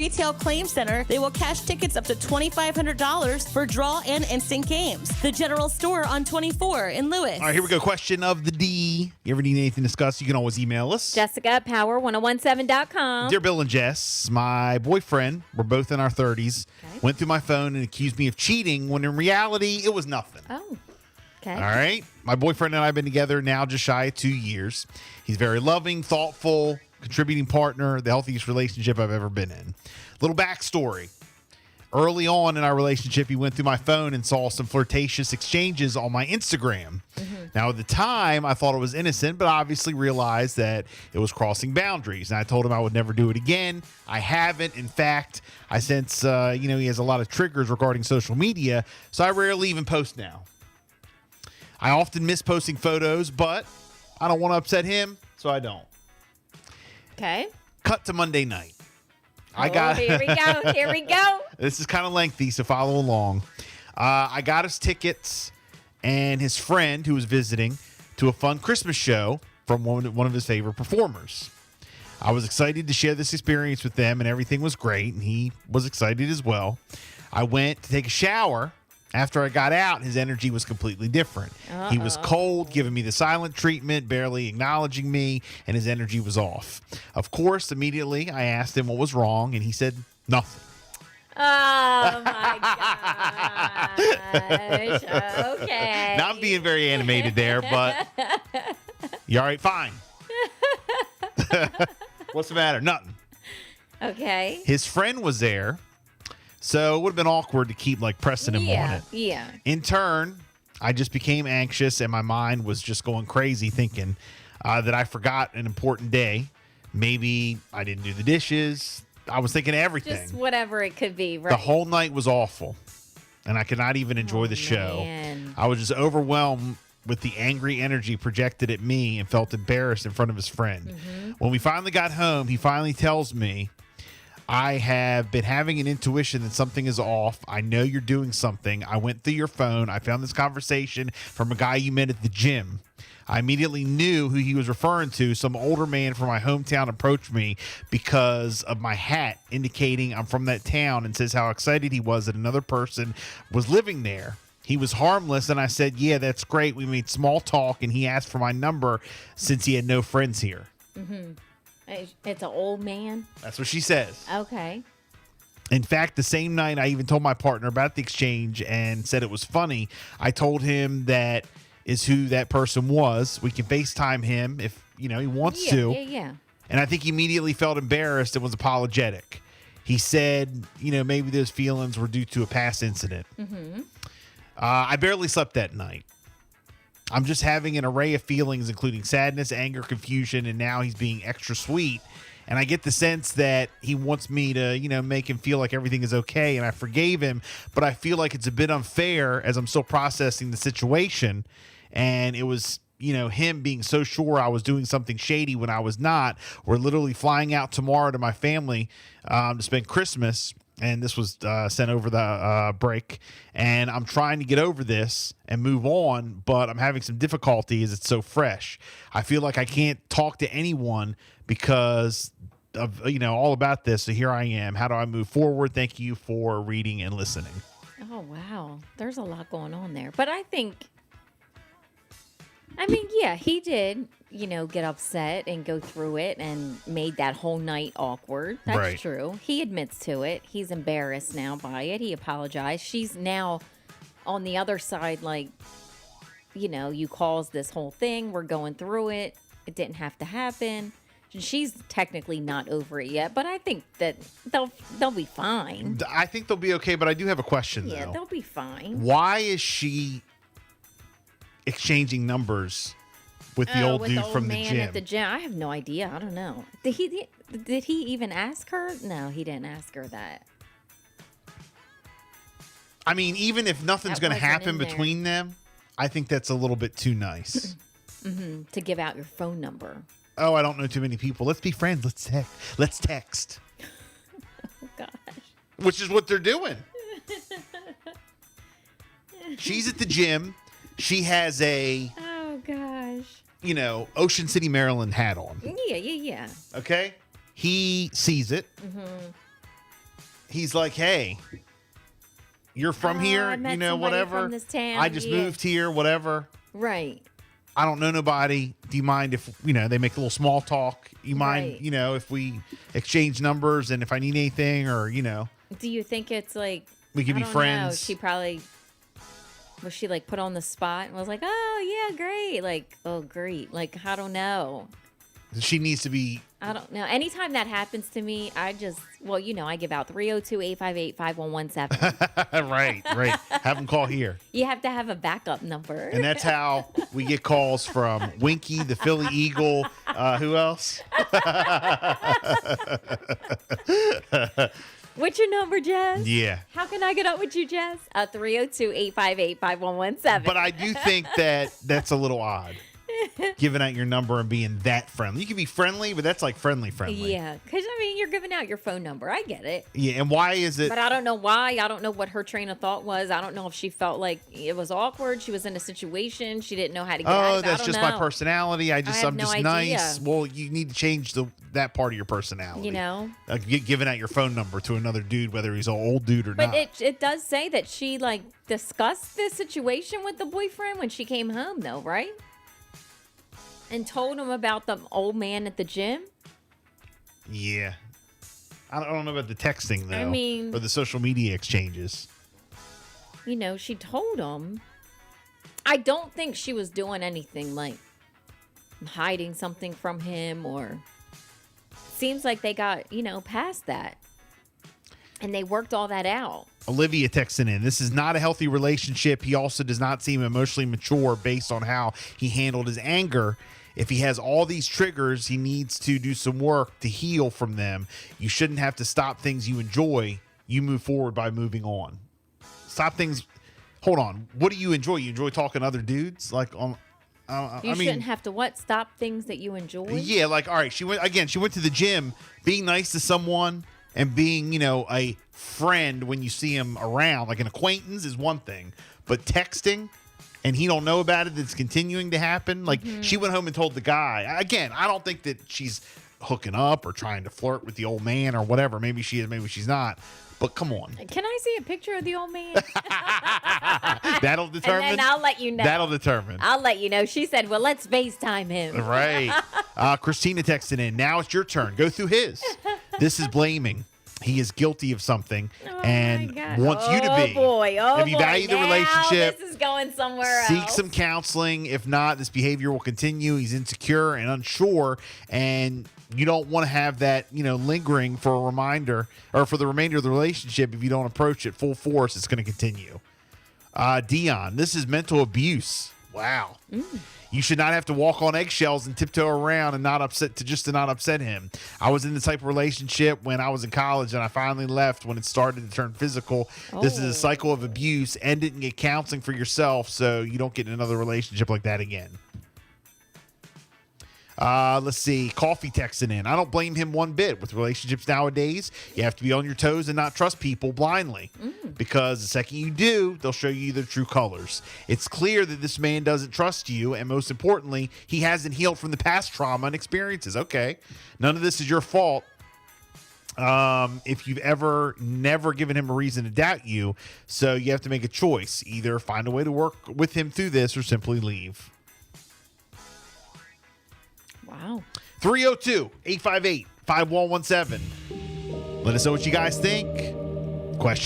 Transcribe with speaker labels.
Speaker 1: Retail Claim Center, they will cash tickets up to $2,500 for draw and instant games. The General Store on 24 in Lewis.
Speaker 2: All right, here we go. Question of the D. You ever need anything discussed, you can always email us.
Speaker 3: Jessica at power1017.com.
Speaker 2: Dear Bill and Jess, my boyfriend, we're both in our 30s, went through my phone and accused me of cheating when in reality it was nothing.
Speaker 3: Oh, okay.
Speaker 2: All right. My boyfriend and I have been together now just shy of 2 years. He's very loving, thoughtful, contributing partner, the healthiest relationship I've ever been in. Little backstory. Early on in our relationship, he went through my phone and saw some flirtatious exchanges on my Instagram. Now, at the time, I thought it was innocent, but obviously realized that it was crossing boundaries. And I told him I would never do it again. I haven't. In fact, I sense, he has a lot of triggers regarding social media, so I rarely even post now. I often miss posting photos, but I don't want to upset him, so I don't.
Speaker 3: Okay.
Speaker 2: Cut to Monday night.
Speaker 3: Here we go. Here we go.
Speaker 2: This is kind of lengthy, so follow along. I got us tickets and his friend who was visiting to a fun Christmas show from one of his favorite performers. I was excited to share this experience with them, and everything was great, and he was excited as well. I went to take a shower. After I got out, his energy was completely different. He was cold, giving me the silent treatment, barely acknowledging me, and his energy was off. Of course, immediately I asked him what was wrong, and he said nothing.
Speaker 3: Oh, my gosh. Okay.
Speaker 2: Now I'm being very animated there, but you all right? Fine. What's the matter? Nothing.
Speaker 3: Okay.
Speaker 2: His friend was there, so it would have been awkward to keep pressing him on it.
Speaker 3: Yeah.
Speaker 2: In turn, I just became anxious, and my mind was just going crazy thinking that I forgot an important day. Maybe I didn't do the dishes. I was thinking of everything.
Speaker 3: Just whatever it could be, right?
Speaker 2: The whole night was awful, and I could not even enjoy the show.
Speaker 3: Man.
Speaker 2: I was just overwhelmed with the angry energy projected at me and felt embarrassed in front of his friend. When we finally got home, he finally tells me, I have been having an intuition that something is off. I know you're doing something. I went through your phone. I found this conversation from a guy you met at the gym. I immediately knew who he was referring to. Some older man from my hometown approached me because of my hat, indicating I'm from that town, and says how excited he was that another person was living there. He was harmless, and I said, yeah, that's great. We made small talk, and he asked for my number since he had no friends here.
Speaker 3: It's an old man.
Speaker 2: That's what she says.
Speaker 3: Okay.
Speaker 2: In fact, the same night I even told my partner about the exchange and said it was funny. I told him that is who that person was. We can FaceTime him if, he wants to.
Speaker 3: Yeah.
Speaker 2: And I think he immediately felt embarrassed and was apologetic. He said, maybe those feelings were due to a past incident. I barely slept that night. I'm just having an array of feelings, including sadness, anger, confusion, and now he's being extra sweet. And I get the sense that he wants me to, make him feel like everything is okay. And I forgave him, but I feel like it's a bit unfair as I'm still processing the situation. And it was, him being so sure I was doing something shady when I was not. We're literally flying out tomorrow to my family to spend Christmas. And this was sent over the break. And I'm trying to get over this and move on, but I'm having some difficulty as it's so fresh. I feel like I can't talk to anyone because of, all about this. So here I am. How do I move forward? Thank you for reading and listening.
Speaker 3: Oh, wow. There's a lot going on there. But yeah, he did, get upset and go through it and made that whole night awkward. That's
Speaker 2: Right.
Speaker 3: true. He admits to it. He's embarrassed now by it. He apologized. She's now on the other side, you caused this whole thing. We're going through it. It didn't have to happen. She's technically not over it yet, but I think that they'll be fine.
Speaker 2: I think they'll be okay, but I do have a question,
Speaker 3: Yeah,
Speaker 2: though.
Speaker 3: they'll be fine.
Speaker 2: Why is she exchanging numbers with the old dude from the
Speaker 3: man
Speaker 2: gym?
Speaker 3: At the gym. I have no idea. I don't know. Did he even ask her? No, he didn't ask her that.
Speaker 2: I mean, even if nothing's
Speaker 3: That
Speaker 2: going to
Speaker 3: wasn't
Speaker 2: happen
Speaker 3: in there.
Speaker 2: between them, I think that's a little bit too nice.
Speaker 3: To give out your phone number.
Speaker 2: Oh, I don't know too many people. Let's be friends. Let's text.
Speaker 3: Oh gosh.
Speaker 2: Which is what they're doing. She's at the gym. She has a,
Speaker 3: Oh gosh.
Speaker 2: Ocean City, Maryland hat on.
Speaker 3: Yeah.
Speaker 2: Okay? He sees it. he's like, hey, you're from here,
Speaker 3: I met
Speaker 2: you know,
Speaker 3: somebody
Speaker 2: whatever.
Speaker 3: from this town,
Speaker 2: I just
Speaker 3: yeah.
Speaker 2: moved here, whatever.
Speaker 3: Right.
Speaker 2: I don't know nobody. Do you mind if, you know, they make a little small talk? You mind,
Speaker 3: Right.
Speaker 2: you know, if we exchange numbers and if I need anything or, you know,
Speaker 3: Do you think it's like
Speaker 2: we could
Speaker 3: I
Speaker 2: be
Speaker 3: don't
Speaker 2: friends?
Speaker 3: Know, she probably was she like put on the spot and was like, "Oh yeah, great!" Like, "Oh great!" Like, I don't know.
Speaker 2: She needs to be.
Speaker 3: I don't know. Anytime that happens to me, I just I give out 302-858-5117.
Speaker 2: right. Have them call here.
Speaker 3: You have to have a backup number.
Speaker 2: And that's how we get calls from Winky, the Philly Eagle. Who else?
Speaker 3: What's your number, Jess?
Speaker 2: Yeah.
Speaker 3: How can I get up with you, Jess? 302-858-5117.
Speaker 2: But I do think that that's a little odd. Giving out your number and being that friendly. You can be friendly, but that's like friendly.
Speaker 3: Yeah, because you're giving out your phone number. I get it.
Speaker 2: Yeah, and why is it?
Speaker 3: But I don't know why. I don't know what her train of thought was. I don't know if she felt like it was awkward. She was in a situation. She didn't know how to get out
Speaker 2: Oh,
Speaker 3: of it. I
Speaker 2: that's
Speaker 3: don't
Speaker 2: just
Speaker 3: know.
Speaker 2: my personality. I'm
Speaker 3: no
Speaker 2: just
Speaker 3: idea.
Speaker 2: nice. Well, you need to change that part of your personality.
Speaker 3: You know?
Speaker 2: Giving out your phone number to another dude, whether he's an old dude or
Speaker 3: But
Speaker 2: not.
Speaker 3: it does say that she like discussed this situation with the boyfriend when she came home, though, right? And told him about the old man at the gym.
Speaker 2: Yeah. I don't know about the texting, though.
Speaker 3: I mean-
Speaker 2: or the social media exchanges.
Speaker 3: You know, she told him. I don't think she was doing anything like hiding something from him or seems like they got, past that. And they worked all that out.
Speaker 2: Olivia texting in. This is not a healthy relationship. He also does not seem emotionally mature based on how he handled his anger. If he has all these triggers, he needs to do some work to heal from them. You shouldn't have to stop things you enjoy. You move forward by moving on. Stop things. Hold on. What do you enjoy? You enjoy talking to other dudes? Like on.
Speaker 3: You shouldn't have to stop things that you enjoy.
Speaker 2: Yeah, like all right. She went to the gym, being nice to someone and being, a friend when you see him around, like an acquaintance is one thing, but texting and he don't know about it, it's continuing to happen. Like she went home and told the guy. Again, I don't think that she's hooking up or trying to flirt with the old man or whatever. Maybe she is, maybe she's not. But come on.
Speaker 3: Can I see a picture of the old man?
Speaker 2: That'll determine.
Speaker 3: And then I'll let you know.
Speaker 2: That'll determine.
Speaker 3: I'll let you know. She said, well, let's FaceTime him.
Speaker 2: Right. Christina texted in. Now it's your turn. Go through his. This is blaming. He is guilty of something and wants you to be. If you value the relationship,
Speaker 3: this is going somewhere else.
Speaker 2: seek some counseling. If not, this behavior will continue. He's insecure and unsure, and you don't want to have that, lingering for a reminder or for the remainder of the relationship. If you don't approach it full force, it's going to continue. Dion, this is mental abuse. Wow. You should not have to walk on eggshells and tiptoe around and not upset to not upset him. I was in the type of relationship when I was in college and I finally left when it started to turn physical. This is a cycle of abuse. End it and get counseling for yourself so you don't get in another relationship like that again. Let's see. Coffee texting in. I don't blame him one bit. With relationships nowadays, you have to be on your toes and not trust people blindly. Because the second you do, they'll show you their true colors. It's clear that this man doesn't trust you, and most importantly, he hasn't healed from the past trauma and experiences. Okay. None of this is your fault. If you've never given him a reason to doubt you, so you have to make a choice. Either find a way to work with him through this or simply leave.
Speaker 3: Wow.
Speaker 2: 302-858-5117. Let us know what you guys think. Question.